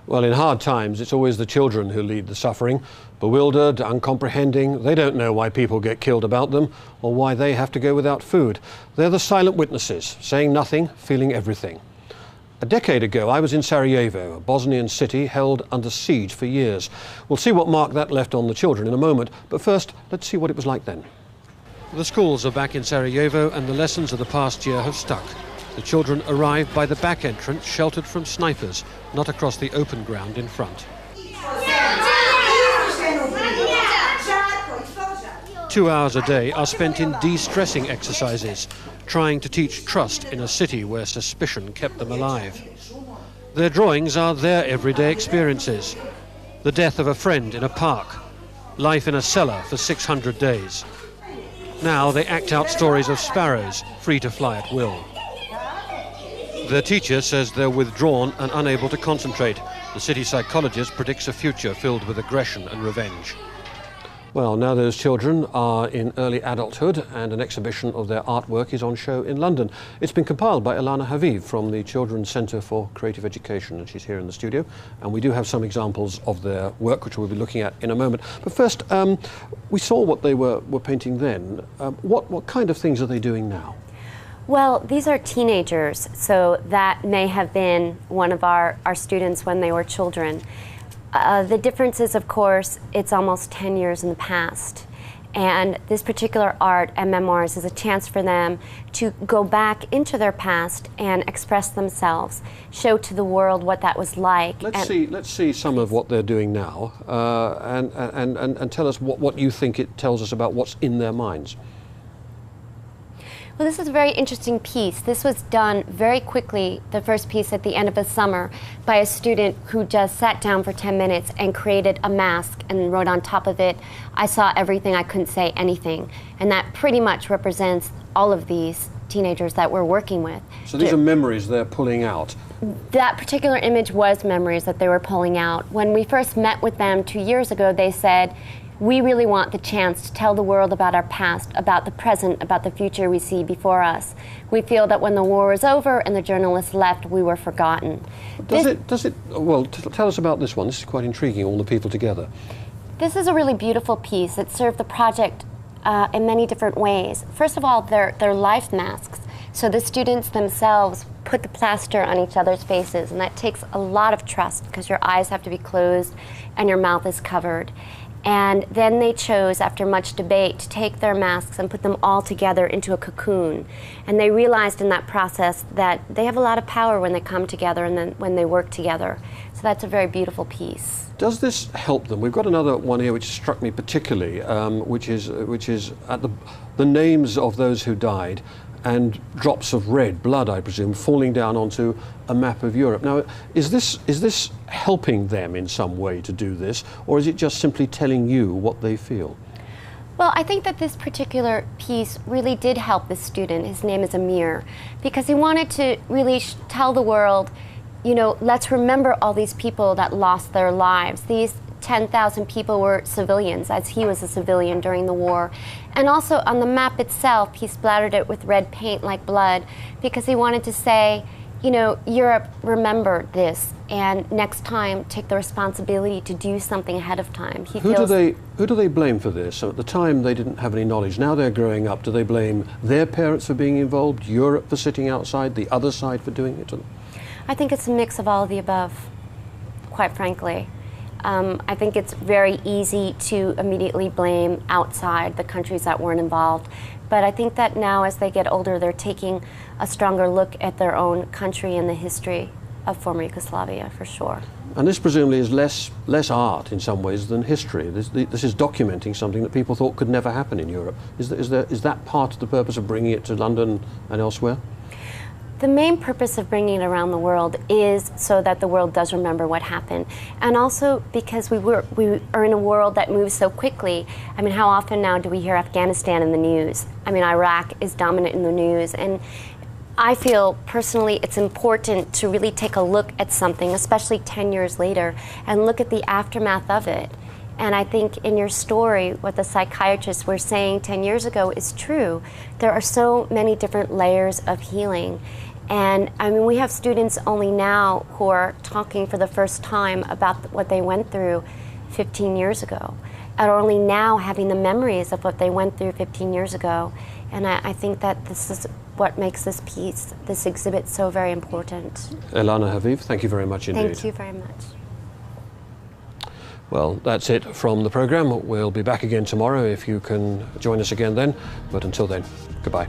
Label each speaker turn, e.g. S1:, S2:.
S1: Well, in hard times, it's always the children who lead the suffering. Bewildered, uncomprehending, they don't know why people get killed about them or why they have to go without food. They're the silent witnesses, saying nothing, feeling everything. A decade ago, I was in Sarajevo, a Bosnian city held under siege for years. We'll see what mark that left on the children in a moment, but first, let's see what it was like then. The schools are back in Sarajevo and the lessons of the past year have stuck. The children arrived by the back entrance, sheltered from snipers, not across the open ground in front. 2 hours a day are spent in de-stressing exercises, trying to teach trust in a city where suspicion kept them alive. Their drawings are their everyday experiences. The death of a friend in a park, life in a cellar for 600 days. Now they act out stories of sparrows, free to fly at will. Their teacher says they're withdrawn and unable to concentrate. The city psychologist predicts a future filled with aggression and revenge. Well, now those children are in early adulthood and an exhibition of their artwork is on show in London. It's been compiled by Elana Haviv from the Children's Centre for Creative Education, and she's here in the studio. And we do have some examples of their work, which we'll be looking at in a moment. But first, we saw what they were painting then. What kind of things are they doing now?
S2: Well, these are teenagers, so that may have been one of our students when they were children. The difference is, of course, it's almost 10 years in the past. And this particular art and memoirs is a chance for them to go back into their past and express themselves, show to the world what that was like.
S1: Let's see some of what they're doing now, and tell us what you think it tells us about what's in their minds.
S2: Well, this is a very interesting piece. This was done very quickly, the first piece at the end of the summer, by a student who just sat down for 10 minutes and created a mask and wrote on top of it, "I saw everything, I couldn't say anything." And that pretty much represents all of these teenagers that we're working with.
S1: So these are memories they're pulling out?
S2: That particular image was memories that they were pulling out. When we first met with them 2 years ago, they said, "We really want the chance to tell the world about our past, about the present, about the future we see before us. We feel that when the war was over and the journalists left, we were forgotten."
S1: Well, tell us about this one. This is quite intriguing, all the people together.
S2: This is a really beautiful piece. It served the project in many different ways. First of all, they're life masks. So the students themselves put the plaster on each other's faces, and that takes a lot of trust because your eyes have to be closed and your mouth is covered. And then they chose, after much debate, to take their masks and put them all together into a cocoon. And they realized in that process that they have a lot of power when they come together and then when they work together. So that's a very beautiful piece.
S1: Does this help them? We've got another one here which struck me particularly, which is at the names of those who died, and drops of red blood, I presume, falling down onto a map of Europe. Now, is this helping them in some way to do this, or is it just simply telling you what they feel?
S2: Well, I think that this particular piece really did help this student. His name is Amir, because he wanted to really tell the world, you know, let's remember all these people that lost their lives. These 10,000 people were civilians, as he was a civilian during the war. And also on the map itself, he splattered it with red paint like blood because he wanted to say, you know, Europe, remember this, and next time take the responsibility to do something ahead of time.
S1: Who do they blame for this? So at the time they didn't have any knowledge. Now they're growing up. Do they blame their parents for being involved, Europe for sitting outside, the other side for doing it?
S2: I think it's a mix of all of the above, quite frankly. I think it's very easy to immediately blame outside the countries that weren't involved. But I think that now as they get older, they're taking a stronger look at their own country and the history of former Yugoslavia, for sure.
S1: And this presumably is less art in some ways than history. This is documenting something that people thought could never happen in Europe. Is that part of the purpose of bringing it to London and elsewhere?
S2: The main purpose of bringing it around the world is so that the world does remember what happened. And also because we are in a world that moves so quickly. I mean, how often now do we hear Afghanistan in the news? I mean, Iraq is dominant in the news. And I feel personally it's important to really take a look at something, especially 10 years later, and look at the aftermath of it. And I think in your story, what the psychiatrists were saying 10 years ago is true. There are so many different layers of healing. And I mean, we have students only now who are talking for the first time about what they went through 15 years ago, and only now having the memories of what they went through 15 years ago. And I think that this is what makes this piece, this exhibit, so very important.
S1: Elana, Haviv, thank you very much indeed.
S2: Thank you very much.
S1: Well, that's it from the programme. We'll be back again tomorrow if you can join us again then. But until then, goodbye.